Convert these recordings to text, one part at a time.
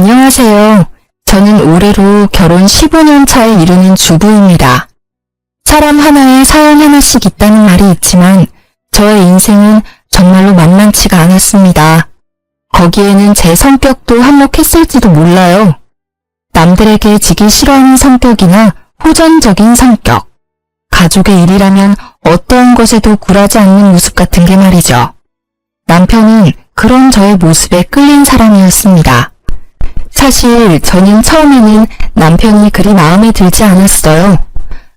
안녕하세요. 저는 올해로 결혼 15년 차에 이르는 주부입니다. 사람 하나에 사연 하나씩 있다는 말이 있지만 저의 인생은 정말로 만만치가 않았습니다. 거기에는 제 성격도 한몫했을지도 몰라요. 남들에게 지기 싫어하는 성격이나 호전적인 성격, 가족의 일이라면 어떠한 것에도 굴하지 않는 모습 같은 게 말이죠. 남편은 그런 저의 모습에 끌린 사람이었습니다. 사실 저는 처음에는 남편이 그리 마음에 들지 않았어요.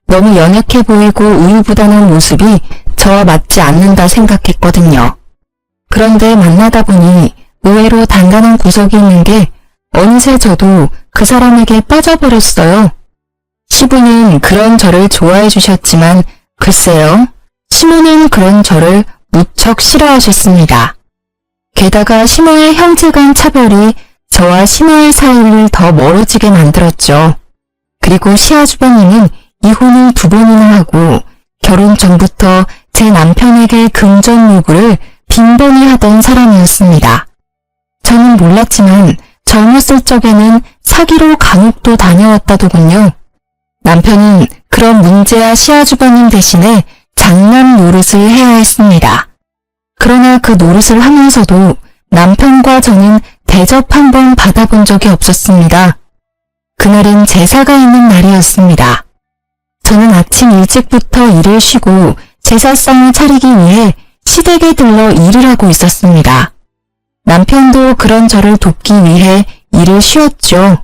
너무 연약해 보이고 우유부단한 모습이 저와 맞지 않는다 생각했거든요. 그런데 만나다 보니 의외로 단단한 구석이 있는 게 어느새 저도 그 사람에게 빠져버렸어요. 시부는 그런 저를 좋아해 주셨지만 글쎄요, 시모는 그런 저를 무척 싫어하셨습니다. 게다가 시모의 형제 간 차별이 저와 시모의 사이를 더 멀어지게 만들었죠. 그리고 시아주버님은 이혼을 2번이나 하고 결혼 전부터 제 남편에게 금전 요구를 빈번히 하던 사람이었습니다. 저는 몰랐지만 젊었을 적에는 사기로 감옥도 다녀왔다더군요. 남편은 그런 문제아 시아주버님 대신에 장남 노릇을 해야 했습니다. 그러나 그 노릇을 하면서도 남편과 저는 대접 한 번 받아본 적이 없었습니다. 그날은 제사가 있는 날이었습니다. 저는 아침 일찍부터 일을 쉬고 제사상을 차리기 위해 시댁에 들러 일을 하고 있었습니다. 남편도 그런 저를 돕기 위해 일을 쉬었죠.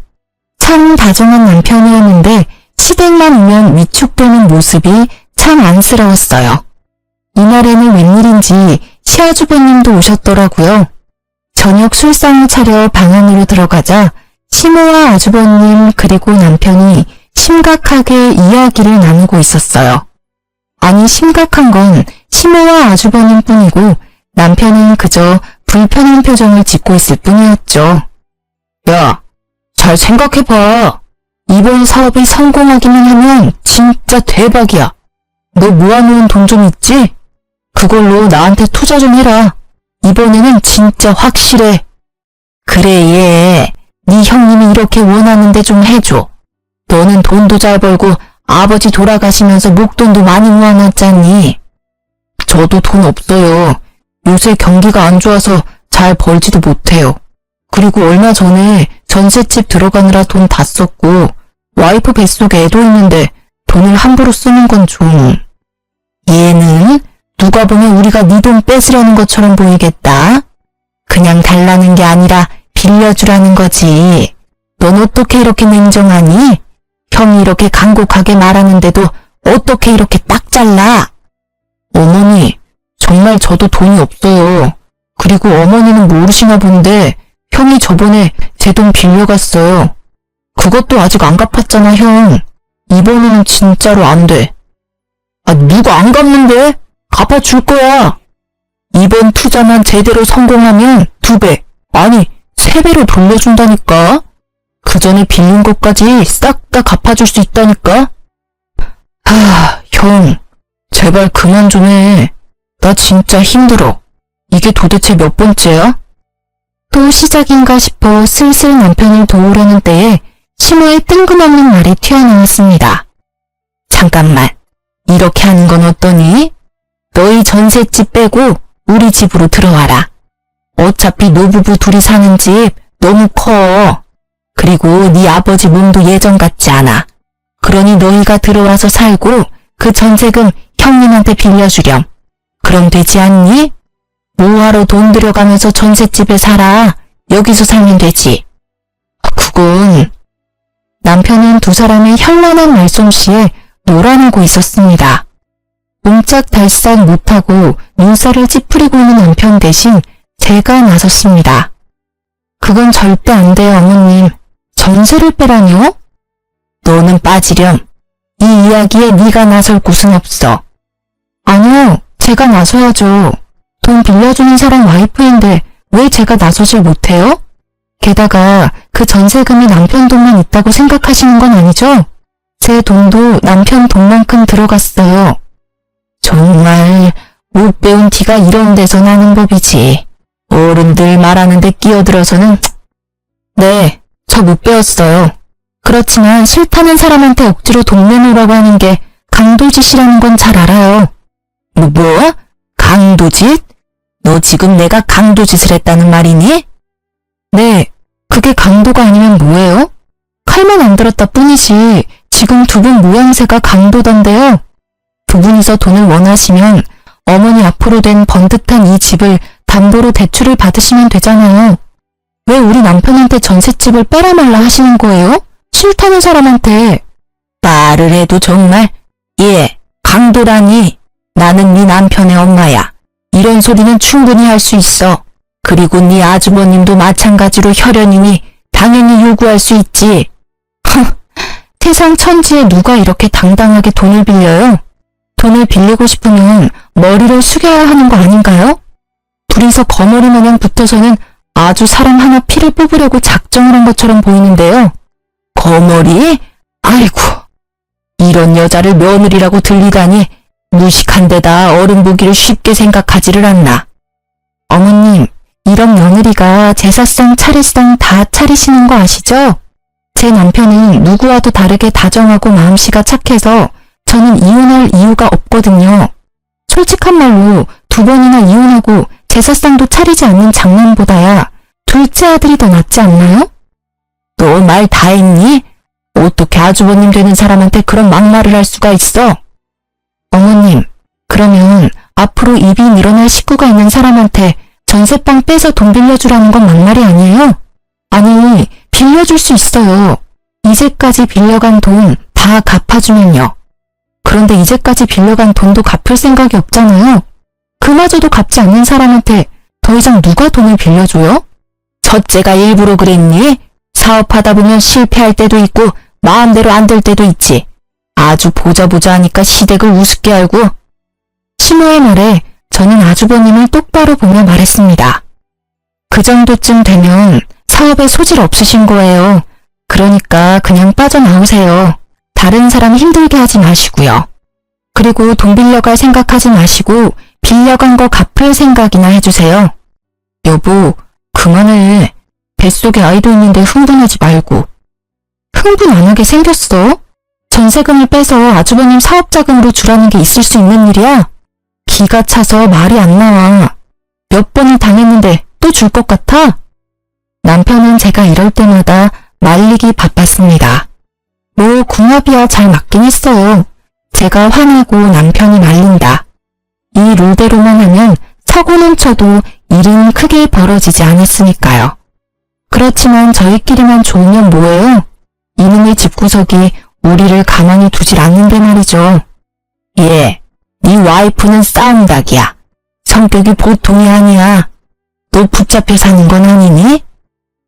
참 다정한 남편이었는데 시댁만 오면 위축되는 모습이 참 안쓰러웠어요. 이날에는 웬일인지 시아주버님도 오셨더라고요. 저녁 술상을 차려 방 안으로 들어가자 시모와 아주버님 그리고 남편이 심각하게 이야기를 나누고 있었어요. 아니, 심각한 건 시모와 아주버님 뿐이고 남편은 그저 불편한 표정을 짓고 있을 뿐이었죠. 야, 잘 생각해봐. 이번 사업이 성공하기만 하면 진짜 대박이야. 너 모아놓은 돈 좀 있지? 그걸로 나한테 투자 좀 해라. 이번에는 진짜 확실해. 그래, 얘. 네 형님이 이렇게 원하는데 좀 해줘. 너는 돈도 잘 벌고 아버지 돌아가시면서 목돈도 많이 모아놨잖니. 저도 돈 없어요. 요새 경기가 안 좋아서 잘 벌지도 못해요. 그리고 얼마 전에 전셋집 들어가느라 돈 다 썼고 와이프 뱃속에 애도 있는데 돈을 함부로 쓰는 건 좀... 얘는 누가 보면 우리가 네 돈 뺏으려는 것처럼 보이겠다. 그냥 달라는 게 아니라 빌려주라는 거지. 넌 어떻게 이렇게 냉정하니? 형이 이렇게 간곡하게 말하는데도 어떻게 이렇게 딱 잘라? 어머니, 정말 저도 돈이 없어요. 그리고 어머니는 모르시나 본데 형이 저번에 제 돈 빌려갔어요. 그것도 아직 안 갚았잖아, 형. 이번에는 진짜로 안 돼. 아, 누가 안 갚는데? 갚아줄 거야. 이번 투자만 제대로 성공하면 2배, 아니 3배로 돌려준다니까. 그 전에 빌린 것까지 싹 다 갚아줄 수 있다니까. 형, 제발 그만 좀 해. 나 진짜 힘들어. 이게 도대체 몇 번째야? 또 시작인가 싶어 슬슬 남편을 도우려는 때에 시모의 뜬금없는 말이 튀어나왔습니다. 잠깐만, 이렇게 하는 건 어떠니? 너희 전셋집 빼고 우리 집으로 들어와라. 어차피 노부부 둘이 사는 집 너무 커. 그리고 네 아버지 몸도 예전 같지 않아. 그러니 너희가 들어와서 살고 그 전세금 형님한테 빌려주렴. 그럼 되지 않니? 뭐하러 돈 들여가면서 전셋집에 살아. 여기서 살면 되지. 그건... 남편은 두 사람의 현란한 말솜씨에 놀아나고 있었습니다. 옴짝달싹 못하고 눈살을 찌푸리고 있는 남편 대신 제가 나섰습니다. 그건 절대 안 돼요, 어머님. 전세를 빼라뇨? 너는 빠지렴. 이 이야기에 네가 나설 곳은 없어. 아니요, 제가 나서야죠. 돈 빌려주는 사람 와이프인데 왜 제가 나서질 못해요? 게다가 그 전세금이 남편 돈만 있다고 생각하시는 건 아니죠? 제 돈도 남편 돈만큼 들어갔어요. 정말 못 배운 티가 이런 데서 나는 법이지. 어른들 말하는데 끼어들어서는... 네, 더 못 배웠어요. 그렇지만 싫다는 사람한테 억지로 돈 내놓으라고 하는 게 강도짓이라는 건 잘 알아요. 뭐? 강도짓? 너 지금 내가 강도짓을 했다는 말이니? 네, 그게 강도가 아니면 뭐예요? 칼만 안 들었다 뿐이지 지금 두 분 모양새가 강도던데요. 두 분이서 돈을 원하시면 어머니 앞으로 된 번듯한 이 집을 담보로 대출을 받으시면 되잖아요. 왜 우리 남편한테 전셋집을 빼라 말라 하시는 거예요? 싫다는 사람한테. 말을 해도 정말. 예, 강도라니. 나는 네 남편의 엄마야. 이런 소리는 충분히 할 수 있어. 그리고 네 아주버님도 마찬가지로 혈연이니 당연히 요구할 수 있지. 세상 천지에 누가 이렇게 당당하게 돈을 빌려요? 돈을 빌리고 싶으면 머리를 숙여야 하는 거 아닌가요? 둘이서 거머리 마냥 붙어서는 아주 사람 하나 피를 뽑으려고 작정을 한 것처럼 보이는데요. 거머리? 아이고, 이런 여자를 며느리라고 들리다니 무식한 데다 어른 보기를 쉽게 생각하지를 않나. 어머님, 이런 며느리가 제사상 차례상 다 차리시는 거 아시죠? 제 남편은 누구와도 다르게 다정하고 마음씨가 착해서 저는 이혼할 이유가 없거든요. 솔직한 말로 두 번이나 이혼하고 제사상도 차리지 않는 장남보다야 둘째 아들이 더 낫지 않나요? 너 말 다 했니? 어떻게 아주버님 되는 사람한테 그런 막말을 할 수가 있어? 어머님, 그러면 앞으로 입이 늘어날 식구가 있는 사람한테 전셋방 빼서 돈 빌려주라는 건 막말이 아니에요? 아니, 빌려줄 수 있어요. 이제까지 빌려간 돈 다 갚아주면요. 그런데 이제까지 빌려간 돈도 갚을 생각이 없잖아요. 그마저도 갚지 않는 사람한테 더 이상 누가 돈을 빌려줘요? 첫째가 일부러 그랬니? 사업하다 보면 실패할 때도 있고 마음대로 안 될 때도 있지. 아주 보자 하니까 시댁을 우습게 알고. 시모의 말에 저는 아주버님을 똑바로 보며 말했습니다. 그 정도쯤 되면 사업에 소질 없으신 거예요. 그러니까 그냥 빠져나오세요. 다른 사람 힘들게 하지 마시고요. 그리고 돈 빌려갈 생각하지 마시고 빌려간 거 갚을 생각이나 해주세요. 여보, 그만해. 뱃속에 아이도 있는데 흥분하지 말고. 흥분 안 하게 생겼어? 전세금을 빼서 아주버님 사업자금으로 주라는 게 있을 수 있는 일이야? 기가 차서 말이 안 나와. 몇 번을 당했는데 또 줄 것 같아? 남편은 제가 이럴 때마다 말리기 바빴습니다. 뭐 궁합이야 잘 맞긴 했어요. 제가 화내고 남편이 말린다. 이 룰대로만 하면 사고는 쳐도 일은 크게 벌어지지 않았으니까요. 그렇지만 저희끼리만 좋으면 뭐예요? 이놈의 집구석이 우리를 가만히 두질 않는데 말이죠. 예, 네 와이프는 싸움닭이야. 성격이 보통이 아니야. 너 붙잡혀 사는 건 아니니?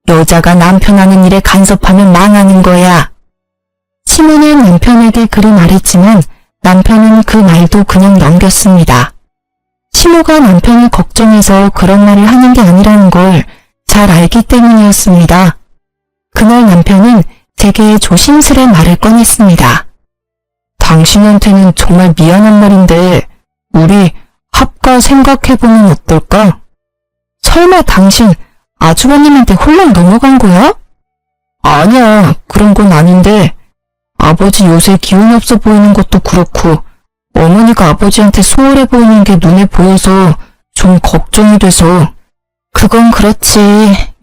여자가 남편 하는 일에 간섭하면 망하는 거야. 시모는 남편에게 그리 말했지만 남편은 그 말도 그냥 넘겼습니다. 시모가 남편을 걱정해서 그런 말을 하는 게 아니라는 걸 잘 알기 때문이었습니다. 그날 남편은 제게 조심스레 말을 꺼냈습니다. 당신한테는 정말 미안한 말인데 우리 합가 생각해보면 어떨까? 설마 당신 아주버님한테 홀랑 넘어간 거야? 아니야, 그런 건 아닌데 아버지 요새 기운이 없어 보이는 것도 그렇고 어머니가 아버지한테 소홀해 보이는 게 눈에 보여서 좀 걱정이 돼서. 그건 그렇지.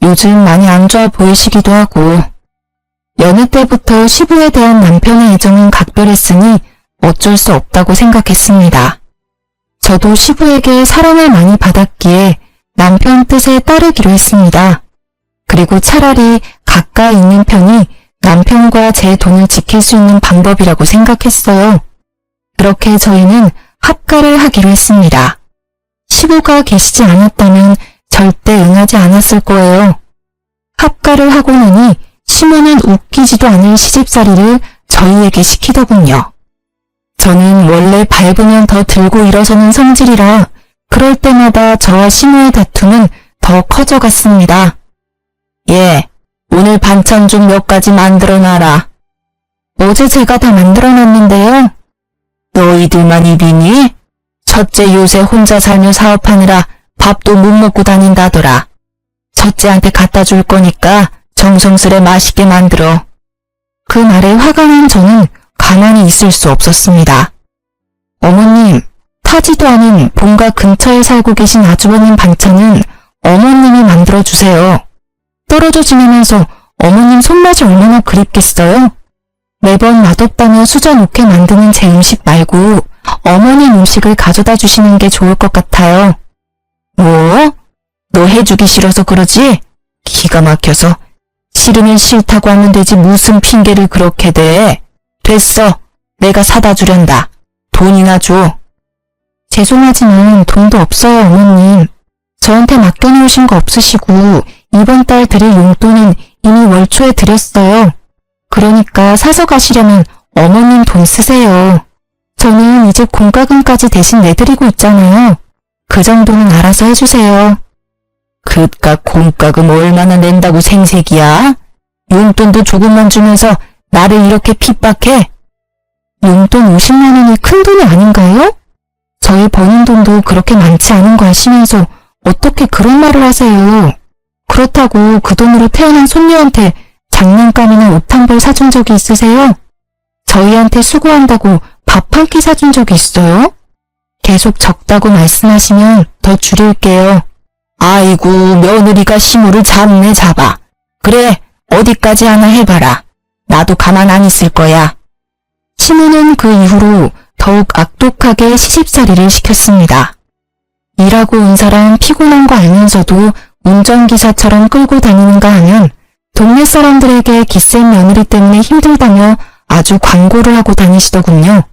요즘 많이 안 좋아 보이시기도 하고. 여느 때부터 시부에 대한 남편의 애정은 각별했으니 어쩔 수 없다고 생각했습니다. 저도 시부에게 사랑을 많이 받았기에 남편 뜻에 따르기로 했습니다. 그리고 차라리 가까이 있는 편이 남편과 제 돈을 지킬 수 있는 방법이라고 생각했어요. 그렇게 저희는 합가를 하기로 했습니다. 시부가 계시지 않았다면 절대 응하지 않았을 거예요. 합가를 하고 나니 시모는 웃기지도 않을 시집살이를 저희에게 시키더군요. 저는 원래 밟으면 더 들고 일어서는 성질이라 그럴 때마다 저와 시모의 다툼은 더 커져갔습니다. 예, 오늘 반찬 좀 몇 가지 만들어놔라. 어제 제가 다 만들어놨는데요. 너희들만 입이니? 첫째 요새 혼자 살며 사업하느라 밥도 못 먹고 다닌다더라. 첫째한테 갖다 줄 거니까 정성스레 맛있게 만들어. 그 말에 화가 난 저는 가만히 있을 수 없었습니다. 어머님, 타지도 않은 본가 근처에 살고 계신 아주버님 반찬은 어머님이 만들어주세요. 떨어져 지내면서 어머님 손맛이 얼마나 그립겠어요? 매번 맛없다며 수저놓게 만드는 제 음식 말고 어머님 음식을 가져다 주시는 게 좋을 것 같아요. 뭐? 너 해주기 싫어서 그러지? 기가 막혀서. 싫으면 싫다고 하면 되지 무슨 핑계를 그렇게 대. 됐어. 내가 사다 주련다. 돈이나 줘. 죄송하지만 돈도 없어요, 어머님. 저한테 맡겨놓으신 거 없으시고 이번 달 드릴 용돈은 이미 월초에 드렸어요. 그러니까 사서 가시려면 어머님 돈 쓰세요. 저는 이제 공과금까지 대신 내드리고 있잖아요. 그 정도는 알아서 해주세요. 그깟 공과금 얼마나 낸다고 생색이야? 용돈도 조금만 주면서 나를 이렇게 핍박해? 용돈 50만 원이 큰 돈이 아닌가요? 저희 버는 돈도 그렇게 많지 않은 거 아시면서 어떻게 그런 말을 하세요? 그렇다고 그 돈으로 태어난 손녀한테 장난감이나 옷 한 벌 사준 적이 있으세요? 저희한테 수고한다고 밥 한 끼 사준 적이 있어요? 계속 적다고 말씀하시면 더 줄일게요. 아이고, 며느리가 시무를 잡네 잡아. 그래, 어디까지 하나 해봐라. 나도 가만 안 있을 거야. 시무는 그 이후로 더욱 악독하게 시집살이를 시켰습니다. 일하고 온 사람 피곤한 거 알면서도 운전기사처럼 끌고 다니는가 하면 동네 사람들에게 기센 며느리 때문에 힘들다며 아주 광고를 하고 다니시더군요.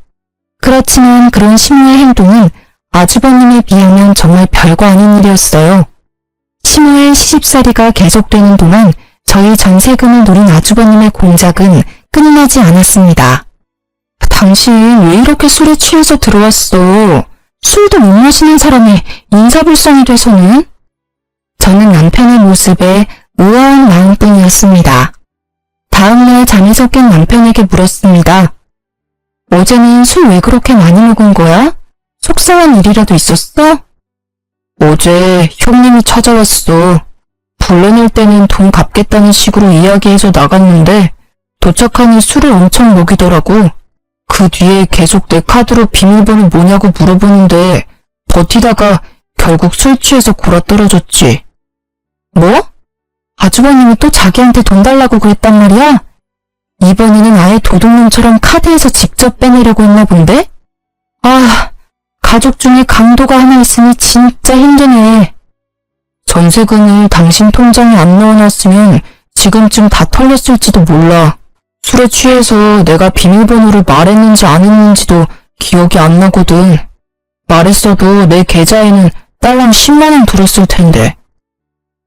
그렇지만 그런 시무의 행동은 아주버님에 비하면 정말 별거 아닌 일이었어요. 시무의 시집살이가 계속되는 동안 저희 전세금을 노린 아주버님의 공작은 끊이지 않았습니다. 당신 왜 이렇게 술에 취해서 들어왔어? 술도 못 마시는 사람이 인사불성이 돼서는? 저는 남편의 모습에 의아한 마음뿐이었습니다. 다음날 잠에서 깬 남편에게 물었습니다. 어제는 술 왜 그렇게 많이 먹은 거야? 속상한 일이라도 있었어? 어제 형님이 찾아왔어. 불러낼 때는 돈 갚겠다는 식으로 이야기해서 나갔는데 도착하니 술을 엄청 먹이더라고. 그 뒤에 계속 내 카드로 비밀번호 뭐냐고 물어보는데 버티다가 결국 술 취해서 골아떨어졌지. 뭐? 아주버님이 또 자기한테 돈 달라고 그랬단 말이야? 이번에는 아예 도둑놈처럼 카드에서 직접 빼내려고 했나 본데? 아, 가족 중에 강도가 하나 있으니 진짜 힘드네. 전세금을 당신 통장에 안 넣어놨으면 지금쯤 다 털렸을지도 몰라. 술에 취해서 내가 비밀번호를 말했는지 안 했는지도 기억이 안 나거든. 말했어도 내 계좌에는 딸랑 10만 원 들었을 텐데.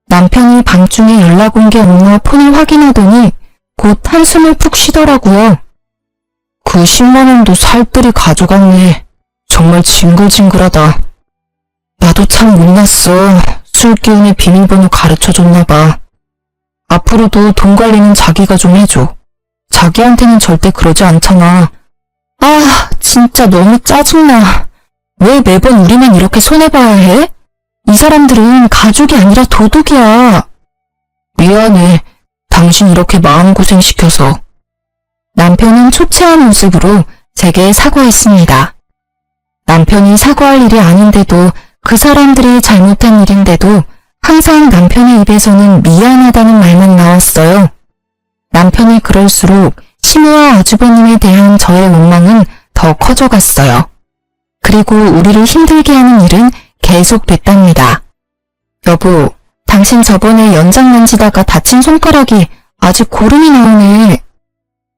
남편이 밤중에 연락 온 게 없나 폰을 확인하더니 곧 한숨을 푹 쉬더라고요. 그 10만 원도 살뜰히 가져갔네. 정말 징글징글하다. 나도 참 못났어. 술 기운에 비밀번호 가르쳐줬나 봐. 앞으로도 돈 관리는 자기가 좀 해줘. 자기한테는 절대 그러지 않잖아. 아, 진짜 너무 짜증나. 왜 매번 우리만 이렇게 손해봐야 해? 이 사람들은 가족이 아니라 도둑이야. 미안해. 당신 이렇게 마음고생 시켜서. 남편은 초췌한 모습으로 제게 사과했습니다. 남편이 사과할 일이 아닌데도 그 사람들이 잘못한 일인데도 항상 남편의 입에서는 미안하다는 말만 나왔어요. 남편이 그럴수록 시무와 아주버님에 대한 저의 원망은 더 커져갔어요. 그리고 우리를 힘들게 하는 일은 계속됐답니다. 여보, 당신 저번에 연장 만지다가 다친 손가락이 아직 고름이 나오네.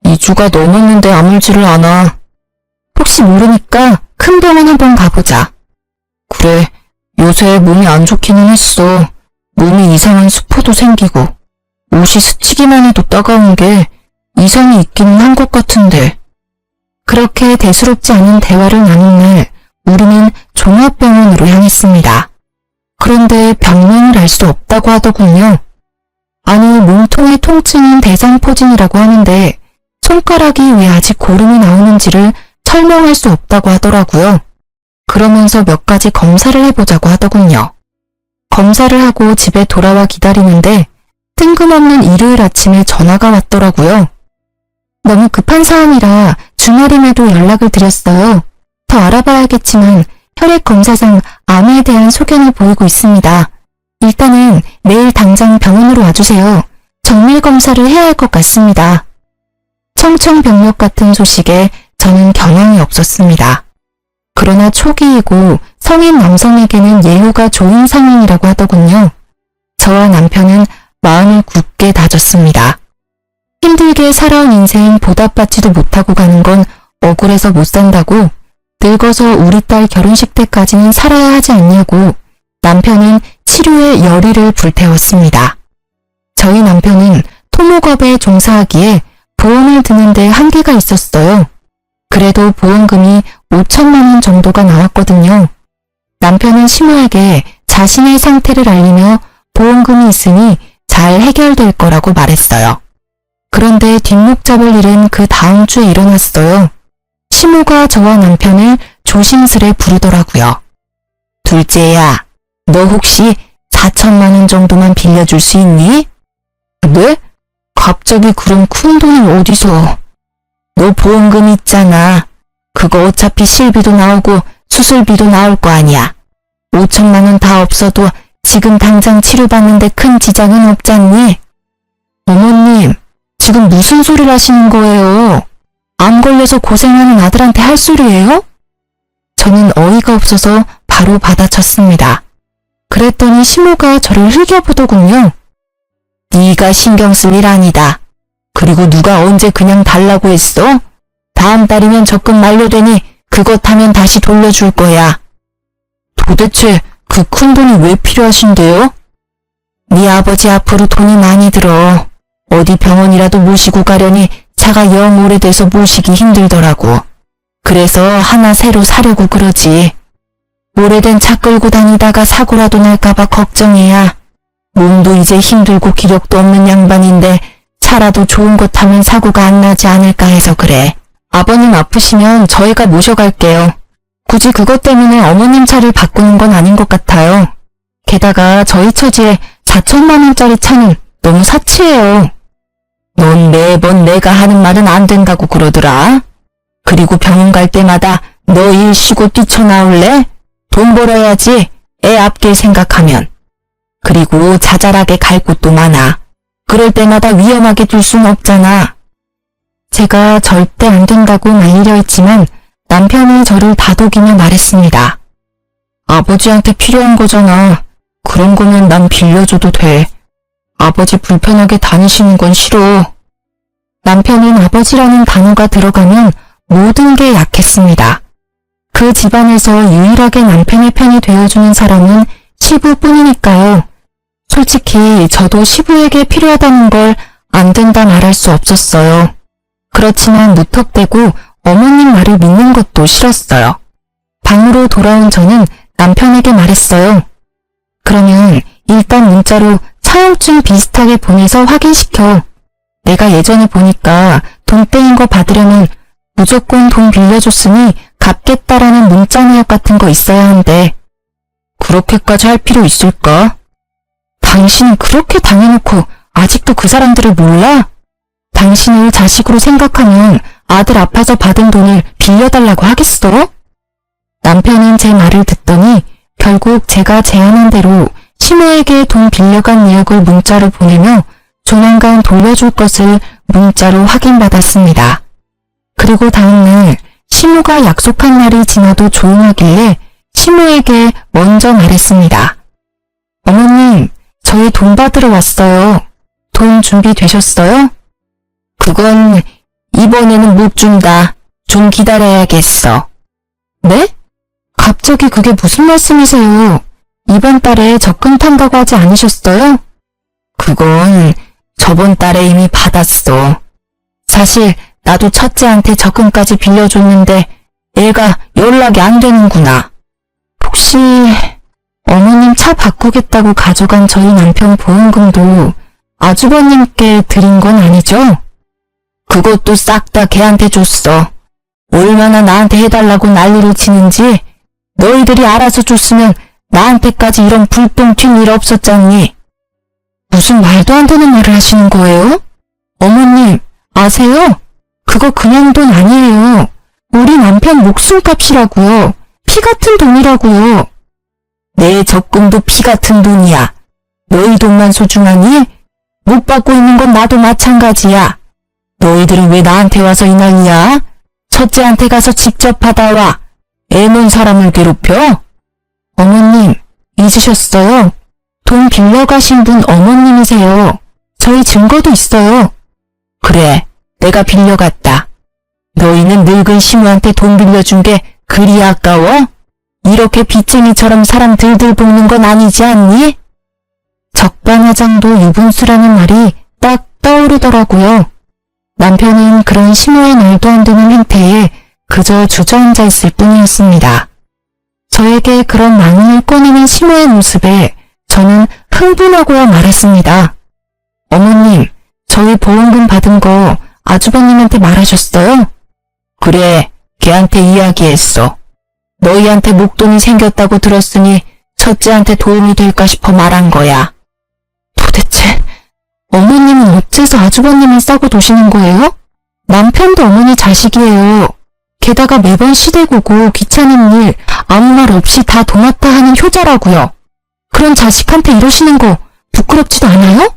2주가 넘었는데 아물지를 않아. 혹시 모르니까 큰 병원 한번 가보자. 그래, 요새 몸이 안 좋기는 했어. 몸이 이상한 수포도 생기고 옷이 스치기만 해도 따가운 게 이상이 있기는 한 것 같은데. 그렇게 대수롭지 않은 대화를 나눈 날 우리는 종합병원으로 향했습니다. 그런데 병명을 알 수 없다고 하더군요. 아니, 몸통의 통증은 대상포진이라고 하는데 손가락이 왜 아직 고름이 나오는지를 설명할 수 없다고 하더라고요. 그러면서 몇 가지 검사를 해보자고 하더군요. 검사를 하고 집에 돌아와 기다리는데 뜬금없는 일요일 아침에 전화가 왔더라고요. 너무 급한 사안이라 주말임에도 연락을 드렸어요. 더 알아봐야겠지만 혈액 검사상 암에 대한 소견을 보이고 있습니다. 일단은 내일 당장 병원으로 와주세요. 정밀 검사를 해야 할 것 같습니다. 청천벽력 같은 소식에 저는 경황이 없었습니다. 그러나 초기이고 성인 남성에게는 예후가 좋은 상황이라고 하더군요. 저와 남편은 마음을 굳게 다졌습니다. 힘들게 살아온 인생 보답받지도 못하고 가는 건 억울해서 못 산다고, 늙어서 우리 딸 결혼식 때까지는 살아야 하지 않냐고 남편은 치료에 열의를 불태웠습니다. 저희 남편은 토목업에 종사하기에 보험을 드는데 한계가 있었어요. 그래도 보험금이 5천만 원 정도가 나왔거든요. 남편은 시모에게 자신의 상태를 알리며 보험금이 있으니 잘 해결될 거라고 말했어요. 그런데 뒷목 잡을 일은 그 다음 주에 일어났어요. 시모가 저와 남편을 조심스레 부르더라고요. 둘째야, 너 혹시 4천만 원 정도만 빌려줄 수 있니? 네? 갑자기 그런 큰 돈을 어디서? 너 보험금 있잖아. 그거 어차피 실비도 나오고 수술비도 나올 거 아니야. 5천만 원 다 없어도 지금 당장 치료받는데 큰 지장은 없잖니? 어머님, 지금 무슨 소리를 하시는 거예요? 암 걸려서 고생하는 아들한테 할 소리예요? 저는 어이가 없어서 바로 받아쳤습니다. 그랬더니 시모가 저를 흘겨보더군요. 네가 신경 쓸 일 아니다. 그리고 누가 언제 그냥 달라고 했어? 다음 달이면 적금 만료되니 그것 하면 다시 돌려줄 거야. 도대체 그 큰 돈이 왜 필요하신데요? 네 아버지 앞으로 돈이 많이 들어. 어디 병원이라도 모시고 가려니 차가 영 오래돼서 모시기 힘들더라고. 그래서 하나 새로 사려고 그러지. 오래된 차 끌고 다니다가 사고라도 날까봐 걱정이야. 몸도 이제 힘들고 기력도 없는 양반인데 차라도 좋은 것 타면 사고가 안 나지 않을까 해서 그래. 아버님 아프시면 저희가 모셔갈게요. 굳이 그것 때문에 어머님 차를 바꾸는 건 아닌 것 같아요. 게다가 저희 처지에 4천만 원짜리 차는 너무 사치예요. 넌 매번 내가 하는 말은 안 된다고 그러더라. 그리고 병원 갈 때마다 너 일 쉬고 뛰쳐나올래? 돈 벌어야지. 애 앞길 생각하면. 그리고 자잘하게 갈 곳도 많아. 그럴 때마다 위험하게 둘 순 없잖아. 제가 절대 안 된다고 말리려 했지만 남편이 저를 다독이며 말했습니다. 아버지한테 필요한 거잖아. 그런 거면 난 빌려줘도 돼. 아버지 불편하게 다니시는 건 싫어. 남편은 아버지라는 단어가 들어가면 모든 게 약했습니다. 그 집안에서 유일하게 남편의 편이 되어주는 사람은 시부뿐이니까요. 솔직히 저도 시부에게 필요하다는 걸 안 된다 말할 수 없었어요. 그렇지만 무턱대고 어머님 말을 믿는 것도 싫었어요. 방으로 돌아온 저는 남편에게 말했어요. 그러면 일단 문자로 차용증 비슷하게 보내서 확인시켜. 내가 예전에 보니까 돈 떼인 거 받으려면 무조건 돈 빌려줬으니 갚겠다라는 문자 내역 같은 거 있어야 한대. 그렇게까지 할 필요 있을까? 당신은 그렇게 당해놓고 아직도 그 사람들을 몰라? 당신을 자식으로 생각하면 아들 아파서 받은 돈을 빌려달라고 하겠어? 남편은 제 말을 듣더니 결국 제가 제안한 대로 시모에게 돈 빌려간 내역을 문자로 보내며 조만간 돌려줄 것을 문자로 확인받았습니다. 그리고 다음날 시모가 약속한 날이 지나도 조용하길래 시모에게 먼저 말했습니다. 어머님, 저희 돈 받으러 왔어요. 돈 준비되셨어요? 그건 이번에는 못 준다. 좀 기다려야겠어. 네? 갑자기 그게 무슨 말씀이세요? 이번 달에 적금 탄다고 하지 않으셨어요? 그건 저번 달에 이미 받았어. 사실 나도 첫째한테 적금까지 빌려줬는데 애가 연락이 안 되는구나. 혹시 어머님 차 바꾸겠다고 가져간 저희 남편 보험금도 아주버님께 드린 건 아니죠? 그것도 싹 다 걔한테 줬어. 얼마나 나한테 해달라고 난리를 치는지 너희들이 알아서 줬으면 나한테까지 이런 불똥 튈 일 없었잖니. 무슨 말도 안 되는 말을 하시는 거예요? 어머님, 아세요? 그거 그냥 돈 아니에요. 우리 남편 목숨값이라고요. 피 같은 돈이라고요. 내 적금도 피 같은 돈이야. 너희 돈만 소중하니? 못 받고 있는 건 나도 마찬가지야. 너희들은 왜 나한테 와서 이 난리야? 첫째한테 가서 직접 받아와. 애몬 사람을 괴롭혀? 어머님, 잊으셨어요? 돈 빌려가신 분 어머님이세요. 저희 증거도 있어요. 그래, 내가 빌려갔다. 너희는 늙은 시무한테 돈 빌려준 게 그리 아까워? 이렇게 빚쟁이처럼 사람 들들 볶는 건 아니지 않니? 적반하장도 유분수라는 말이 딱 떠오르더라고요. 남편은 그런 시모의 말도 안 되는 행태에 그저 주저앉아 있을 뿐이었습니다. 저에게 그런 만원을 꺼내는 시모의 모습에 저는 흥분하고야 말았습니다. 어머님, 저희 보험금 받은 거 아주버님한테 말하셨어요? 그래, 걔한테 이야기했어. 너희한테 목돈이 생겼다고 들었으니 첫째한테 도움이 될까 싶어 말한 거야. 도대체 어머님은 어째서 아주버님을 싸고 도시는 거예요? 남편도 어머니 자식이에요. 게다가 매번 시대고고 귀찮은 일 아무 말 없이 다 도맡아 하는 효자라고요. 그런 자식한테 이러시는 거 부끄럽지도 않아요?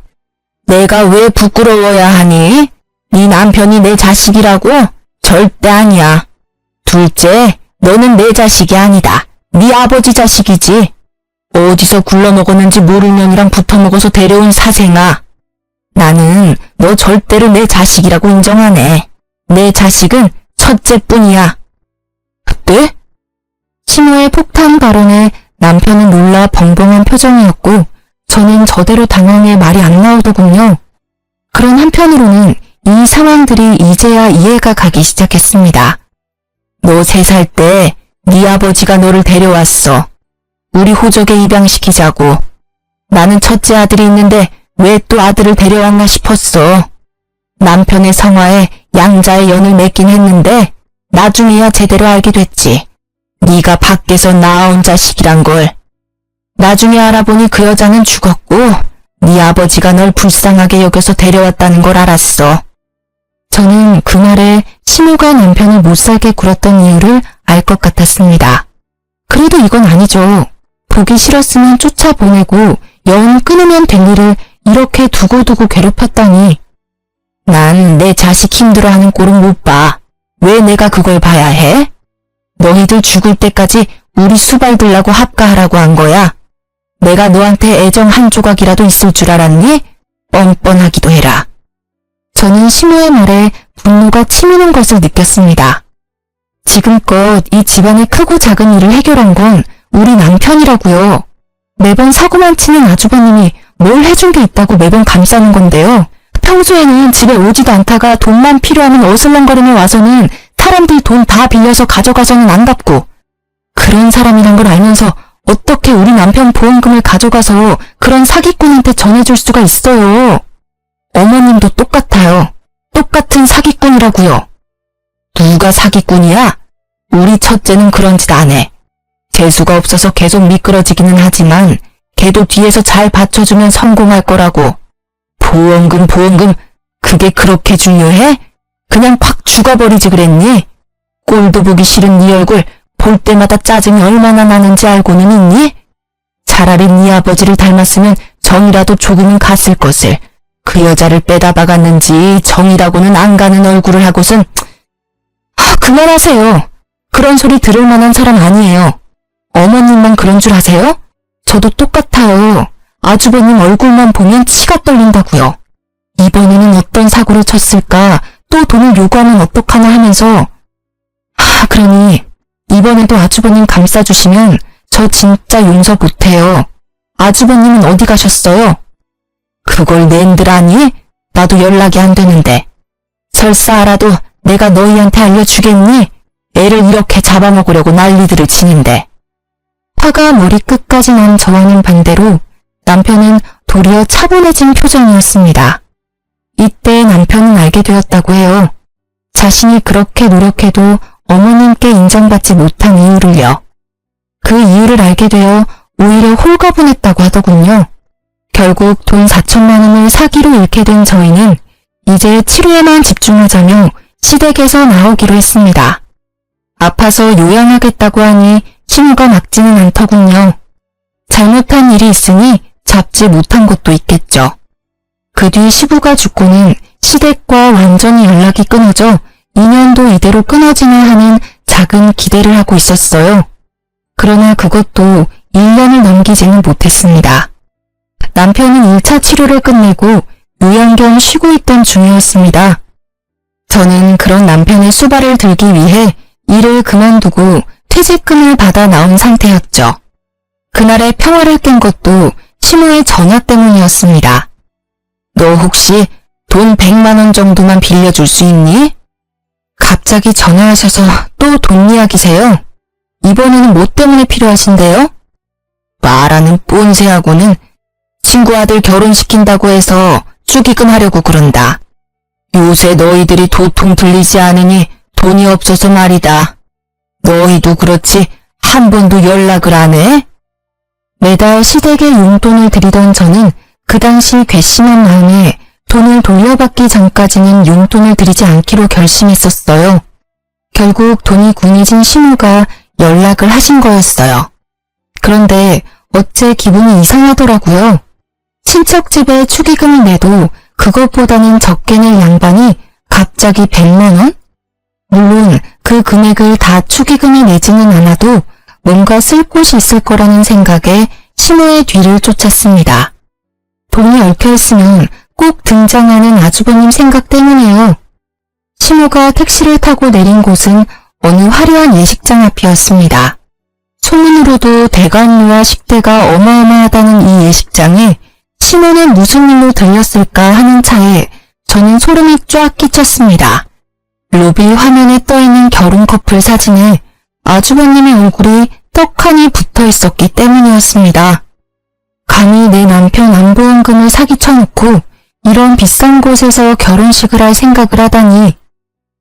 내가 왜 부끄러워야 하니? 네 남편이 내 자식이라고? 절대 아니야. 둘째, 너는 내 자식이 아니다. 네 아버지 자식이지. 어디서 굴러먹었는지 모를 년이랑 붙어먹어서 데려온 사생아. 나는 너 절대로 내 자식이라고 인정 안 해. 내 자식은 첫째뿐이야. 네? 시모의 폭탄 발언에 남편은 놀라 벙벙한 표정이었고 저는 저대로 당황해 말이 안 나오더군요. 그런 한편으로는 이 상황들이 이제야 이해가 가기 시작했습니다. 너 3살 때 네 아버지가 너를 데려왔어. 우리 호적에 입양시키자고. 나는 첫째 아들이 있는데 왜 또 아들을 데려왔나 싶었어. 남편의 성화에 양자의 연을 맺긴 했는데 나중에야 제대로 알게 됐지. 네가 밖에서 낳아온 자식이란 걸. 나중에 알아보니 그 여자는 죽었고 네 아버지가 널 불쌍하게 여겨서 데려왔다는 걸 알았어. 저는 그 말에 시모가 남편을 못살게 굴었던 이유를 알 것 같았습니다. 그래도 이건 아니죠. 보기 싫었으면 쫓아보내고 연 끊으면 될 일을 이렇게 두고두고 괴롭혔다니. 난 내 자식 힘들어하는 꼴은 못 봐. 왜 내가 그걸 봐야 해? 너희들 죽을 때까지 우리 수발 들라고 합가하라고 한 거야. 내가 너한테 애정 한 조각이라도 있을 줄 알았니? 뻔뻔하기도 해라. 저는 시모의 말에 분노가 치미는 것을 느꼈습니다. 지금껏 이 집안의 크고 작은 일을 해결한 건 우리 남편이라고요. 매번 사고만 치는 아주버님이 뭘 해준 게 있다고 매번 감싸는 건데요. 평소에는 집에 오지도 않다가 돈만 필요하면 어슬렁거리며 와서는 사람들 돈 다 빌려서 가져가서는 안 갚고, 그런 사람이란 걸 알면서 어떻게 우리 남편 보험금을 가져가서 그런 사기꾼한테 전해줄 수가 있어요. 어머님도 똑같아요. 똑같은 사기꾼이라고요. 누가 사기꾼이야? 우리 첫째는 그런 짓 안 해. 재수가 없어서 계속 미끄러지기는 하지만 걔도 뒤에서 잘 받쳐주면 성공할 거라고. 보험금 그게 그렇게 중요해? 그냥 팍 죽어버리지 그랬니? 꼴도 보기 싫은 네 얼굴 볼 때마다 짜증이 얼마나 나는지 알고는 있니? 차라리 네 아버지를 닮았으면 정이라도 조금은 갔을 것을. 그 여자를 빼다 박았는지 정이라고는 안 가는 얼굴을 하고선. 그만하세요. 그런 소리 들을 만한 사람 아니에요. 어머님만 그런 줄 아세요? 저도 똑같아요. 아주버님 얼굴만 보면 치가 떨린다고요. 이번에는 어떤 사고를 쳤을까, 또 돈을 요구하면 어떡하나 하면서. 그러니 이번에도 아주버님 감싸주시면 저 진짜 용서 못해요. 아주버님은 어디 가셨어요? 그걸 낸들 아니? 나도 연락이 안 되는데. 설사 알아도 내가 너희한테 알려주겠니? 애를 이렇게 잡아먹으려고 난리들을 치는데. 화가 머리끝까지 난 저와는 반대로 남편은 도리어 차분해진 표정이었습니다. 이때 남편은 알게 되었다고 해요. 자신이 그렇게 노력해도 어머님께 인정받지 못한 이유를요. 그 이유를 알게 되어 오히려 홀가분했다고 하더군요. 결국 돈 4천만 원을 사기로 잃게 된 저희는 이제 치료에만 집중하자며 시댁에서 나오기로 했습니다. 아파서 요양하겠다고 하니 시무가 막지는 않더군요. 잘못한 일이 있으니 잡지 못한 것도 있겠죠. 그 뒤 시부가 죽고는 시댁과 완전히 연락이 끊어져 2년도 이대로 끊어지나 하는 작은 기대를 하고 있었어요. 그러나 그것도 1년을 넘기지는 못했습니다. 남편은 1차 치료를 끝내고 요양 겸 쉬고 있던 중이었습니다. 저는 그런 남편의 수발을 들기 위해 일을 그만두고 퇴직금을 받아 나온 상태였죠. 그날의 평화를 깬 것도 시모의 전화 때문이었습니다. 너 혹시 돈 100만 원 정도만 빌려줄 수 있니? 갑자기 전화하셔서 또 돈 이야기세요? 이번에는 뭐 때문에 필요하신데요? 말하는 꼰세하고는 친구 아들 결혼시킨다고 해서 축의금 하려고 그런다. 요새 너희들이 도통 들리지 않으니 돈이 없어서 말이다. 너희도 그렇지 한 번도 연락을 안 해? 매달 시댁에 용돈을 드리던 저는 그 당시 괘씸한 마음에 돈을 돌려받기 전까지는 용돈을 드리지 않기로 결심했었어요. 결국 돈이 궁해진 시무가 연락을 하신 거였어요. 그런데 어째 기분이 이상하더라고요. 친척 집에 축의금을 내도 그것보다는 적게 낼 양반이 갑자기 100만 원? 물론 그 금액을 다 축의금에 내지는 않아도 뭔가 쓸 곳이 있을 거라는 생각에 시모의 뒤를 쫓았습니다. 돈이 얽혀있으면 꼭 등장하는 아주버님 생각 때문이에요. 시모가 택시를 타고 내린 곳은 어느 화려한 예식장 앞이었습니다. 소문으로도 대관료와 식대가 어마어마하다는 이 예식장에 시모는 무슨 일로 들렸을까 하는 차에 저는 소름이 쫙 끼쳤습니다. 로비 화면에 떠있는 결혼 커플 사진에 아주버님의 얼굴이 떡하니 붙어 있었기 때문이었습니다. 감히 내 남편 안보험금을 사기쳐놓고 이런 비싼 곳에서 결혼식을 할 생각을 하다니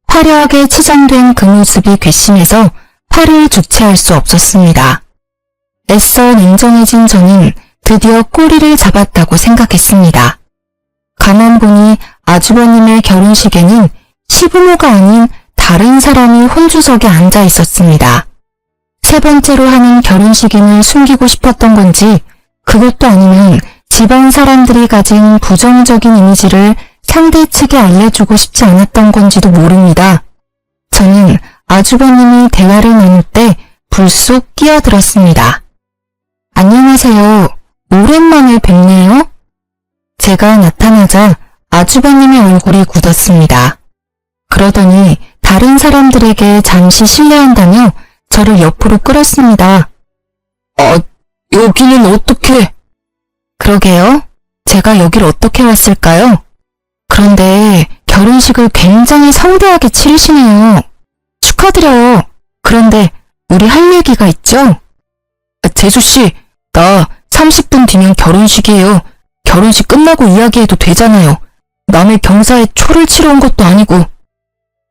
화려하게 치장된 그 모습이 괘씸해서 화를 주체할 수 없었습니다. 애써 냉정해진 저는 드디어 꼬리를 잡았다고 생각했습니다. 가만 보니 아주버님의 결혼식에는 시부모가 아닌 다른 사람이 혼주석에 앉아 있었습니다. 세 번째로 하는 결혼식임을 숨기고 싶었던 건지 그것도 아니면 집안 사람들이 가진 부정적인 이미지를 상대 측에 알려주고 싶지 않았던 건지도 모릅니다. 저는 아주버님이 대화를 나눌 때 불쑥 끼어들었습니다. 안녕하세요. 오랜만에 뵙네요. 제가 나타나자 아주버님의 얼굴이 굳었습니다. 그러더니 다른 사람들에게 잠시 실례한다며 저를 옆으로 끌었습니다. 여기는 어떻게? 그러게요. 제가 여길 어떻게 왔을까요? 그런데 결혼식을 굉장히 성대하게 치르시네요. 축하드려요. 그런데 우리 할 얘기가 있죠? 재수씨, 나 30분 뒤면 결혼식이에요. 결혼식 끝나고 이야기해도 되잖아요. 남의 경사에 초를 치러 온 것도 아니고.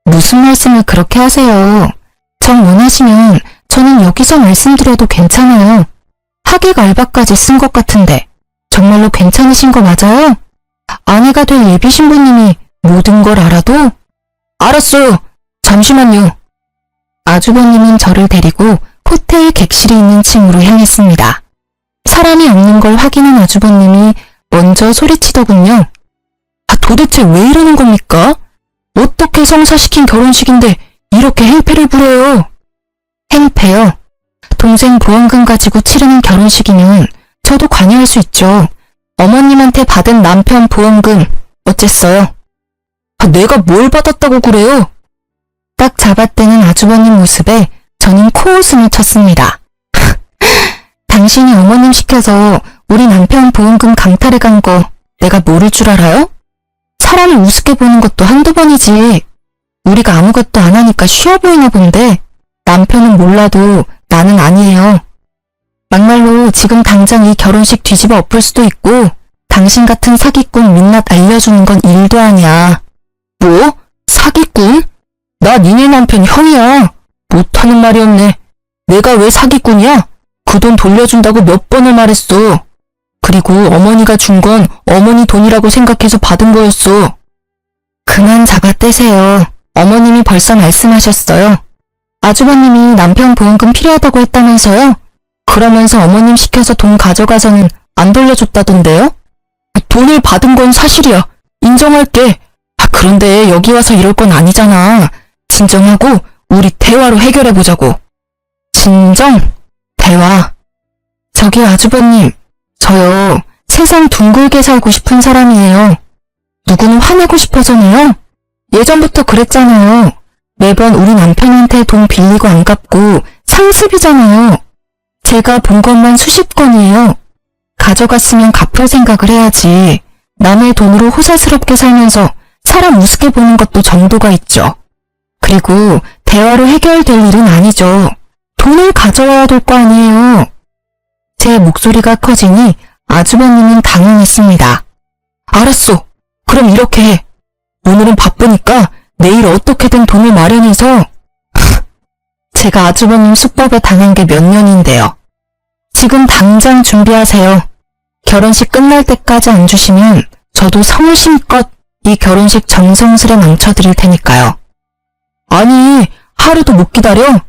무슨 말씀을 그렇게 하세요. 정 원하시면 저는 여기서 말씀드려도 괜찮아요. 하객 알바까지 쓴 것 같은데 정말로 괜찮으신 거 맞아요? 아내가 될 예비 신부님이 모든 걸 알아도? 알았어요. 잠시만요. 아주버님은 저를 데리고 호텔 객실이 있는 층으로 향했습니다. 사람이 없는 걸 확인한 아주버님이 먼저 소리치더군요. 도대체 왜 이러는 겁니까? 어떻게 성사시킨 결혼식인데 이렇게 행패를 부려요? 행패요? 동생 보험금 가지고 치르는 결혼식이면 저도 관여할 수 있죠. 어머님한테 받은 남편 보험금 어쨌어요? 내가 뭘 받았다고 그래요? 딱 잡아떼는 아주버님 모습에 저는 코웃음을 쳤습니다. 당신이 어머님 시켜서 우리 남편 보험금 강탈해 간 거 내가 모를 줄 알아요? 사람을 우습게 보는 것도 한두 번이지. 우리가 아무것도 안 하니까 쉬워 보이나 본데 남편은 몰라도 나는 아니에요. 막말로 지금 당장 이 결혼식 뒤집어 엎을 수도 있고 당신 같은 사기꾼 민낯 알려주는 건 일도 아니야. 뭐? 사기꾼? 나 니네 남편 형이야. 못하는 말이 없네. 내가 왜 사기꾼이야? 그 돈 돌려준다고 몇 번을 말했어. 그리고 어머니가 준 건 어머니 돈이라고 생각해서 받은 거였어. 그만 잡아 떼세요. 어머님이 벌써 말씀하셨어요. 아주버님이 남편 보험금 필요하다고 했다면서요? 그러면서 어머님 시켜서 돈 가져가서는 안 돌려줬다던데요? 돈을 받은 건 사실이야. 인정할게. 그런데 여기 와서 이럴 건 아니잖아. 진정하고 우리 대화로 해결해보자고. 진정? 대화. 저기 아주버님, 저요, 세상 둥글게 살고 싶은 사람이에요. 누구는 화내고 싶어서네요. 예전부터 그랬잖아요. 매번 우리 남편한테 돈 빌리고 안 갚고 상습이잖아요. 제가 본 것만 수십 건이에요. 가져갔으면 갚을 생각을 해야지. 남의 돈으로 호사스럽게 살면서 사람 우습게 보는 것도 정도가 있죠. 그리고 대화로 해결될 일은 아니죠. 돈을 가져와야 될 거 아니에요. 제 목소리가 커지니 아주버님은 당황했습니다. 알았어. 그럼 이렇게 해. 오늘은 바쁘니까 내일 어떻게든 돈을 마련해서. 제가 아주버님 수법에 당한 게 몇 년인데요. 지금 당장 준비하세요. 결혼식 끝날 때까지 안 주시면 저도 성심껏 이 결혼식 정성스레 망쳐드릴 테니까요. 아니, 하루도 못 기다려?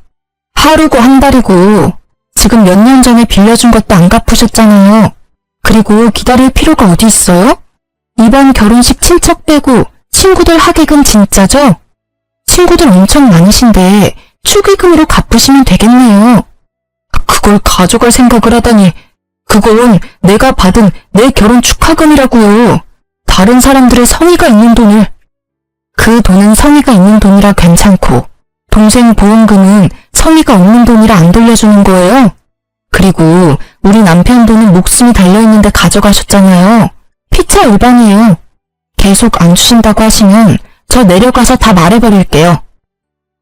하루고 한 달이고 지금 몇 년 전에 빌려준 것도 안 갚으셨잖아요. 그리고 기다릴 필요가 어디 있어요? 이번 결혼식 친척 빼고 친구들 하객은 진짜죠? 친구들 엄청 많으신데 축의금으로 갚으시면 되겠네요. 그걸 가져갈 생각을 하다니. 그건 내가 받은 내 결혼 축하금이라고요. 다른 사람들의 성의가 있는 돈을. 그 돈은 성의가 있는 돈이라 괜찮고 동생 보험금은 성의가 없는 돈이라 안 돌려주는 거예요. 그리고 우리 남편 돈은 목숨이 달려있는데 가져가셨잖아요. 피차 일반이에요. 계속 안 주신다고 하시면 저 내려가서 다 말해버릴게요.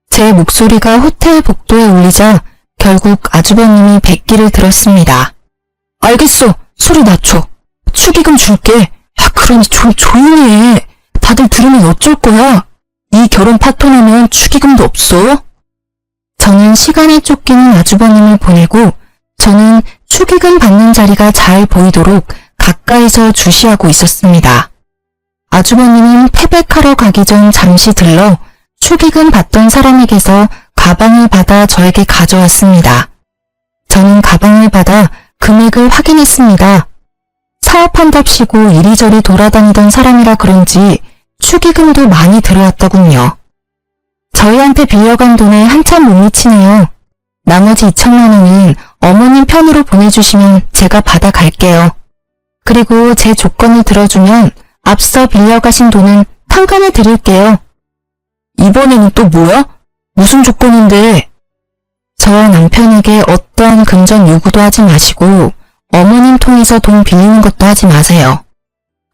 제 목소리가 호텔 복도에 울리자 결국 아주버님이 백기를 들었습니다. 알겠어. 소리 낮춰. 축의금 줄게. 그러니 좀 조용히 해. 다들 들으면 어쩔 거야. 이 결혼 파토나면 축의금도 없어. 저는 시간에 쫓기는 아주버님을 보내고 저는 축의금 받는 자리가 잘 보이도록 가까이서 주시하고 있었습니다. 아주버님은 패백하러 가기 전 잠시 들러 축의금 받던 사람에게서 가방을 받아 저에게 가져왔습니다. 저는 가방을 받아 금액을 확인했습니다. 사업한답시고 이리저리 돌아다니던 사람이라 그런지 축의금도 많이 들어왔더군요. 저희한테 빌려간 돈에 한참 못 미치네요. 나머지 2천만 원은 어머님 편으로 보내주시면 제가 받아갈게요. 그리고 제 조건을 들어주면 앞서 빌려가신 돈은 탕감해 드릴게요. 이번에는 또 뭐야? 무슨 조건인데? 저와 남편에게 어떠한 금전 요구도 하지 마시고 어머님 통해서 돈 빌리는 것도 하지 마세요.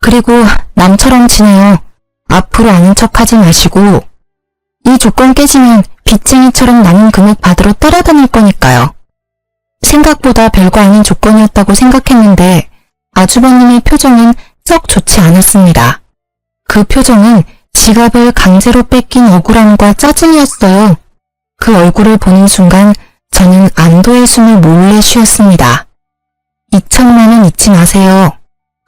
그리고 남처럼 지내요. 앞으로 아는 척 하지 마시고 이 조건 깨지면 빚쟁이처럼 남은 금액 받으러 따라다닐 거니까요. 생각보다 별거 아닌 조건이었다고 생각했는데 아주버님의 표정은 썩 좋지 않았습니다. 그 표정은 지갑을 강제로 뺏긴 억울함과 짜증이었어요. 그 얼굴을 보는 순간 저는 안도의 숨을 몰래 쉬었습니다. 2천만 원 잊지 마세요.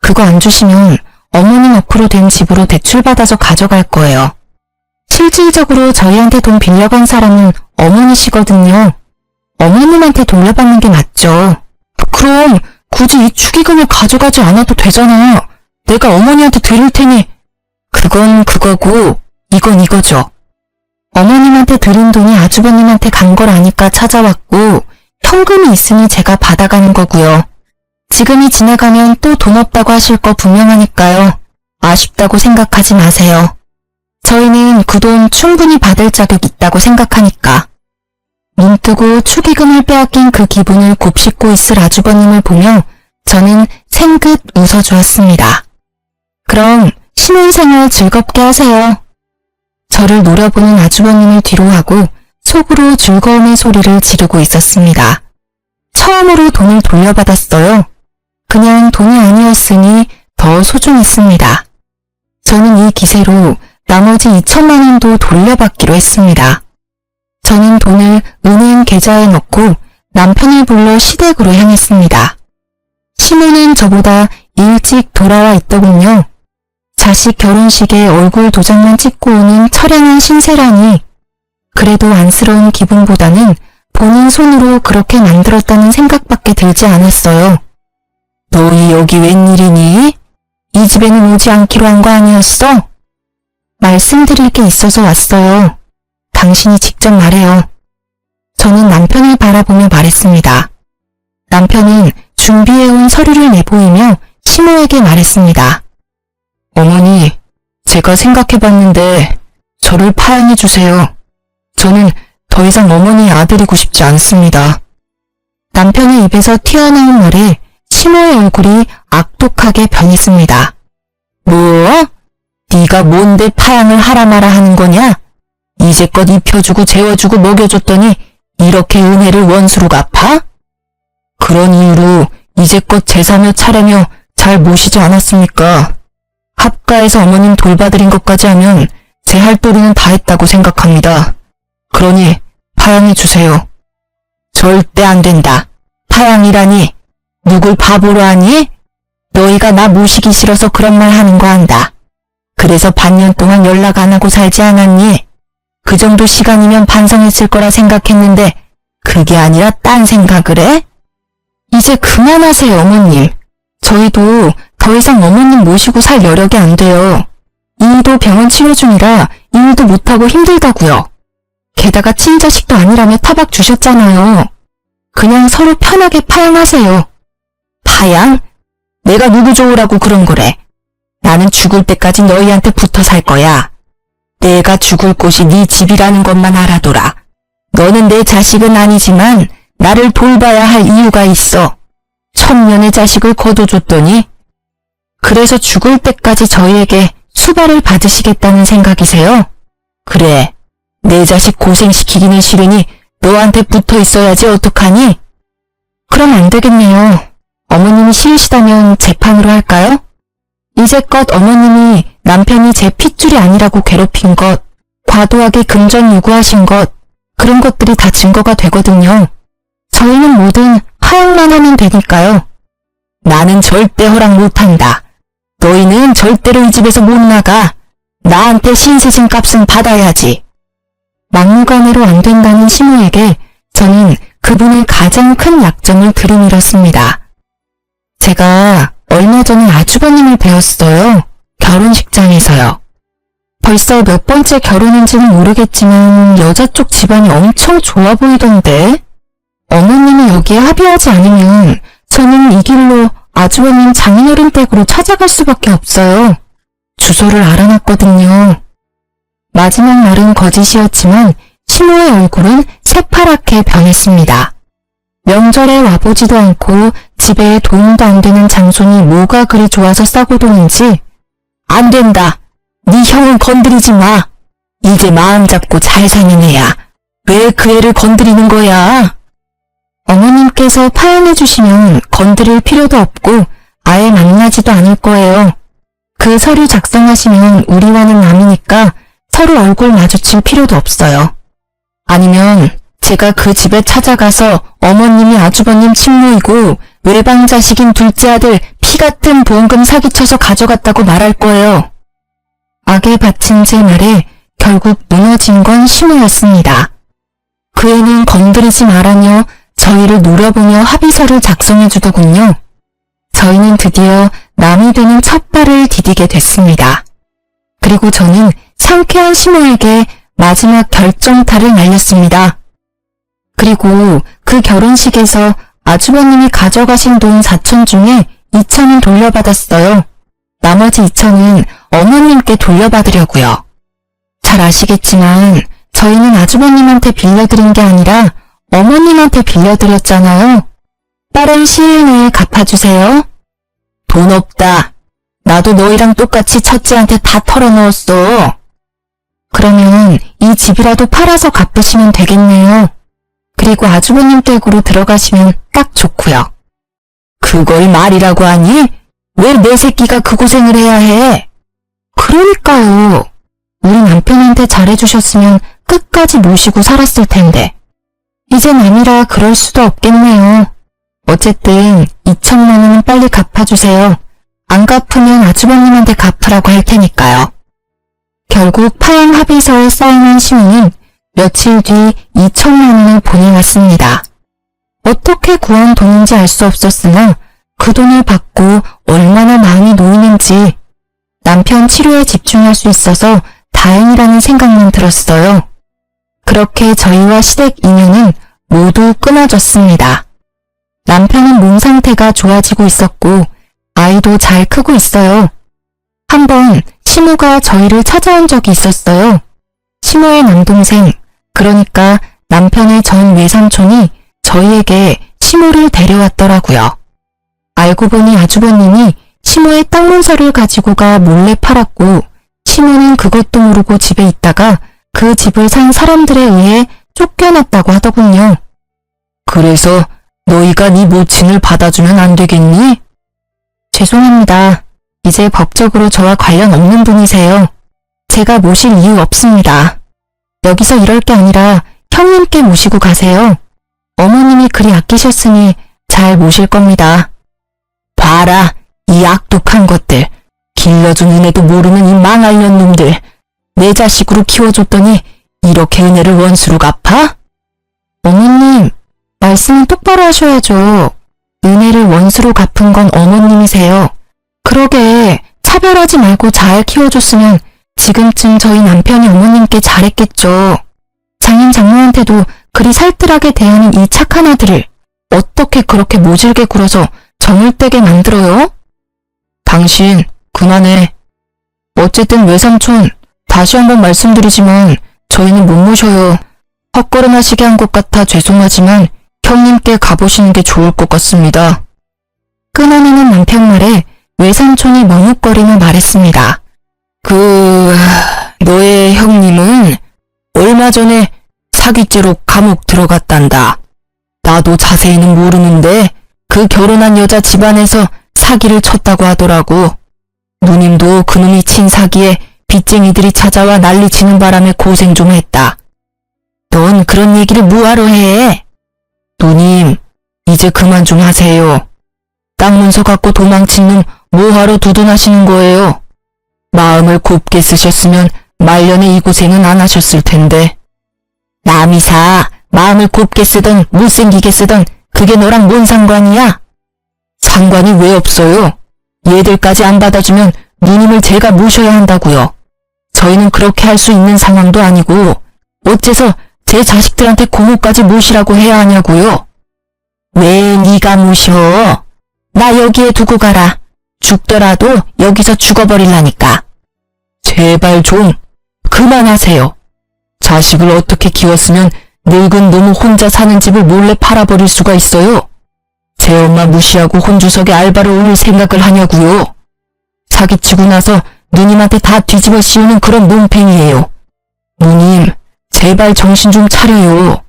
그거 안 주시면 어머님 앞으로 된 집으로 대출받아서 가져갈 거예요. 실질적으로 저희한테 돈 빌려간 사람은 어머니시거든요. 어머님한테 돌려받는 게 맞죠. 그럼 굳이 이 축의금을 가져가지 않아도 되잖아. 내가 어머니한테 드릴 테니. 그건 그거고 이건 이거죠. 어머님한테 드린 돈이 아주버님한테 간 걸 아니까 찾아왔고 현금이 있으니 제가 받아가는 거고요. 지금이 지나가면 또 돈 없다고 하실 거 분명하니까요. 아쉽다고 생각하지 마세요. 저희는 그 돈 충분히 받을 자격 있다고 생각하니까. 눈 뜨고 축의금을 빼앗긴 그 기분을 곱씹고 있을 아주버님을 보며 저는 생긋 웃어주었습니다. 그럼 신혼생활 즐겁게 하세요. 저를 노려보는 아주버님을 뒤로하고 속으로 즐거움의 소리를 지르고 있었습니다. 처음으로 돈을 돌려받았어요. 그냥 돈이 아니었으니 더 소중했습니다. 저는 이 기세로 나머지 2천만 원도 돌려받기로 했습니다. 저는 돈을 은행 계좌에 넣고 남편을 불러 시댁으로 향했습니다. 시모는 저보다 일찍 돌아와 있더군요. 자식 결혼식에 얼굴 도장만 찍고 오는 처량한 신세라니 그래도 안쓰러운 기분보다는 본인 손으로 그렇게 만들었다는 생각밖에 들지 않았어요. 너희 여기 웬일이니? 이 집에는 오지 않기로 한 거 아니었어? 말씀드릴 게 있어서 왔어요. 당신이 직접 말해요. 저는 남편을 바라보며 말했습니다. 남편은 준비해온 서류를 내보이며 시모에게 말했습니다. 어머니, 제가 생각해봤는데 저를 파양해 주세요. 저는 더 이상 어머니의 아들이고 싶지 않습니다. 남편의 입에서 튀어나온 말에 시모의 얼굴이 악독하게 변했습니다. 뭐? 네가 뭔데 파양을 하라 마라 하는 거냐? 이제껏 입혀주고 재워주고 먹여줬더니 이렇게 은혜를 원수로 갚아? 그런 이유로 이제껏 제사며 차례며 잘 모시지 않았습니까? 합가에서 어머님 돌봐드린 것까지 하면 제 할 도리는 다 했다고 생각합니다. 그러니 파양해 주세요. 절대 안 된다. 파양이라니. 누굴 바보로 하니? 너희가 나 모시기 싫어서 그런 말 하는 거 안다. 그래서 반년 동안 연락 안 하고 살지 않았니? 그 정도 시간이면 반성했을 거라 생각했는데 그게 아니라 딴 생각을 해? 이제 그만하세요, 어머님. 저희도 더 이상 어머님 모시고 살 여력이 안 돼요. 이도 병원 치료 중이라 일도 못하고 힘들다고요. 게다가 친자식도 아니라며 타박 주셨잖아요. 그냥 서로 편하게 파양하세요. 파양? 내가 누구 좋으라고 그런 거래. 나는 죽을 때까지 너희한테 붙어 살 거야. 내가 죽을 곳이 네 집이라는 것만 알아둬라. 너는 내 자식은 아니지만 나를 돌봐야 할 이유가 있어. 천년의 자식을 거둬줬더니 그래서 죽을 때까지 저희에게 수발을 받으시겠다는 생각이세요? 그래. 내 자식 고생시키기는 싫으니 너한테 붙어 있어야지 어떡하니? 그럼 안 되겠네요. 어머님이 싫으시다면 재판으로 할까요? 이제껏 어머님이 남편이 제 핏줄이 아니라고 괴롭힌 것, 과도하게 금전 요구하신 것, 그런 것들이 다 증거가 되거든요. 저희는 뭐든 파양만 하면 되니까요. 나는 절대 허락 못한다. 너희는 절대로 이 집에서 못 나가. 나한테 신세진 값은 받아야지. 막무가내로 안 된다는 시모에게 저는 그분의 가장 큰 약점을 들이밀었습니다. 제가 얼마 전에 아주버님을 배웠어요. 결혼식장에서요. 벌써 몇 번째 결혼인지는 모르겠지만 여자 쪽 집안이 엄청 좋아 보이던데 어머님이 여기에 합의하지 않으면 저는 이 길로 아주버님 장인어른 댁으로 찾아갈 수밖에 없어요. 주소를 알아놨거든요. 마지막 말은 거짓이었지만 시모의 얼굴은 새파랗게 변했습니다. 명절에 와보지도 않고 집에 도움도 안 되는 장손이 뭐가 그리 좋아서 싸고 도는지. 안 된다. 네 형은 건드리지 마. 이제 마음 잡고 잘 사는 애야. 왜 그 애를 건드리는 거야? 어머님께서 파양해 주시면 건드릴 필요도 없고 아예 만나지도 않을 거예요. 그 서류 작성하시면 우리와는 남이니까 서로 얼굴 마주칠 필요도 없어요. 아니면 제가 그 집에 찾아가서 어머님이 아주버님 친모이고 외방자식인 둘째 아들 피 같은 보험금 사기쳐서 가져갔다고 말할 거예요. 악에 바친 제 말에 결국 무너진 건 시모였습니다. 그 애는 건드리지 말라며 저희를 노려보며 합의서를 작성해 주더군요. 저희는 드디어 남이 되는 첫 발을 디디게 됐습니다. 그리고 저는 상쾌한 시모에게 마지막 결정타를 날렸습니다. 그리고 그 결혼식에서 아주버님이 가져가신 돈 4천 중에 2천은 돌려받았어요. 나머지 2천은 어머님께 돌려받으려고요. 잘 아시겠지만 저희는 아주버님한테 빌려드린 게 아니라 어머님한테 빌려드렸잖아요. 빠른 시일 내에 갚아주세요. 돈 없다. 나도 너희랑 똑같이 첫째한테 다 털어넣었어. 그러면 이 집이라도 팔아서 갚으시면 되겠네요. 그리고 아주버님 댁으로 들어가시면 딱 좋고요. 그걸 말이라고 하니? 왜 내 새끼가 그 고생을 해야 해? 그러니까요. 우리 남편한테 잘해주셨으면 끝까지 모시고 살았을 텐데. 이제 남이라 그럴 수도 없겠네요. 어쨌든 2천만 원은 빨리 갚아주세요. 안 갚으면 아주버님한테 갚으라고 할 테니까요. 결국 파행 합의서에 사인한 시민은 며칠 뒤 2천만 원을 보내왔습니다. 어떻게 구한 돈인지 알 수 없었으나 그 돈을 받고 얼마나 마음이 놓이는지 남편 치료에 집중할 수 있어서 다행이라는 생각만 들었어요. 그렇게 저희와 시댁 인연은 모두 끊어졌습니다. 남편은 몸 상태가 좋아지고 있었고 아이도 잘 크고 있어요. 한번 시모가 저희를 찾아온 적이 있었어요. 시모의 남동생, 그러니까 남편의 전 외삼촌이 저희에게 시모를 데려왔더라고요. 알고 보니 아주버님이 시모의 땅 문서를 가지고 가 몰래 팔았고 시모는 그것도 모르고 집에 있다가 그 집을 산 사람들에 의해 쫓겨났다고 하더군요. 그래서 너희가 네 모친을 받아주면 안 되겠니? 죄송합니다. 이제 법적으로 저와 관련 없는 분이세요. 제가 모실 이유 없습니다. 여기서 이럴 게 아니라 형님께 모시고 가세요. 어머님이 그리 아끼셨으니 잘 모실 겁니다. 봐라, 이 악독한 것들. 길러준 은혜도 모르는 이 망할 년놈들. 내 자식으로 키워줬더니 이렇게 은혜를 원수로 갚아? 어머님, 말씀은 똑바로 하셔야죠. 은혜를 원수로 갚은 건 어머님이세요. 그러게 차별하지 말고 잘 키워줬으면 지금쯤 저희 남편이 어머님께 잘했겠죠. 장인 장모한테도 그리 살뜰하게 대하는 이 착한 아들을 어떻게 그렇게 모질게 굴어서 정을 떼게 만들어요? 당신 그만해. 어쨌든 외삼촌, 다시 한번 말씀드리지만 저희는 못 모셔요. 헛걸음하시게 한 것 같아 죄송하지만 형님께 가보시는 게 좋을 것 같습니다. 끊어내는 남편 말에 외삼촌이 머뭇거리며 말했습니다. 너의 형님은 얼마 전에 사기죄로 감옥 들어갔단다. 나도 자세히는 모르는데 그 결혼한 여자 집안에서 사기를 쳤다고 하더라고. 누님도 그놈이 친 사기에 빚쟁이들이 찾아와 난리치는 바람에 고생 좀 했다. 넌 그런 얘기를 뭐하러 해? 누님, 이제 그만 좀 하세요. 땅 문서 갖고 도망친 놈 뭐하러 두둔하시는 거예요? 마음을 곱게 쓰셨으면 말년에 이 고생은 안 하셨을 텐데. 남이사, 마음을 곱게 쓰던 못생기게 쓰던 그게 너랑 뭔 상관이야? 상관이 왜 없어요? 얘들까지 안 받아주면 누님을 제가 모셔야 한다고요. 저희는 그렇게 할 수 있는 상황도 아니고 어째서 제 자식들한테 고모까지 모시라고 해야 하냐고요? 왜 네가 모셔? 나 여기에 두고 가라. 죽더라도 여기서 죽어버릴라니까. 제발 좀 그만하세요. 자식을 어떻게 키웠으면 늙은 놈 혼자 사는 집을 몰래 팔아버릴 수가 있어요? 제 엄마 무시하고 혼주석에 알바를 올릴 생각을 하냐고요? 사기치고 나서 누님한테 다 뒤집어 씌우는 그런 몸팽이에요. 누님, 제발 정신 좀 차려요.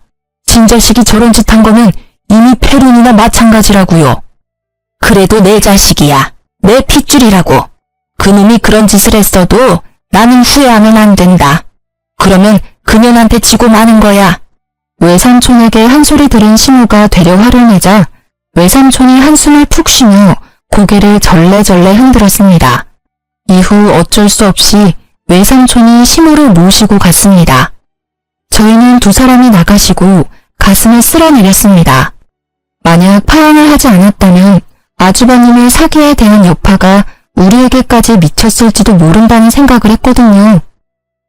친자식이 저런 짓 한 거면 이미 폐륜이나 마찬가지라고요. 그래도 내 자식이야. 내 핏줄이라고. 그놈이 그런 짓을 했어도 나는 후회하면 안 된다. 그러면 그년한테 지고 마는 거야. 외삼촌에게 한 소리 들은 시모가 되려 화를 내자 외삼촌이 한숨을 푹 쉬며 고개를 절레절레 흔들었습니다. 이후 어쩔 수 없이 외삼촌이 시모를 모시고 갔습니다. 저희는 두 사람이 나가시고 가슴을 쓸어내렸습니다. 만약 파행을 하지 않았다면 아주버님의 사기에 대한 여파가 우리에게까지 미쳤을지도 모른다는 생각을 했거든요.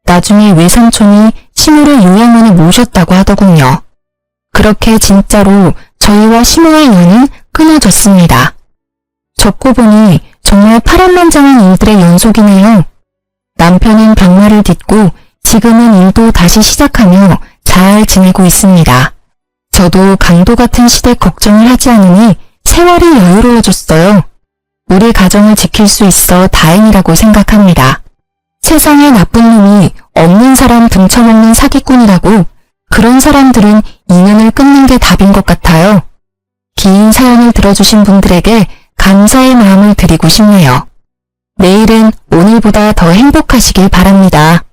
나중에 외삼촌이 시모를 요양원에 모셨다고 하더군요. 그렇게 진짜로 저희와 시모의 연은 끊어졌습니다. 적고 보니 정말 파란만장한 일들의 연속이네요. 남편은 병마를 딛고 지금은 일도 다시 시작하며 잘 지내고 있습니다. 저도 강도 같은 시댁 걱정을 하지 않으니 생활이 여유로워졌어요. 우리 가정을 지킬 수 있어 다행이라고 생각합니다. 세상에 나쁜 놈이 없는 사람 등쳐먹는 사기꾼이라고 그런 사람들은 인연을 끊는 게 답인 것 같아요. 긴 사연을 들어주신 분들에게 감사의 마음을 드리고 싶네요. 내일은 오늘보다 더 행복하시길 바랍니다.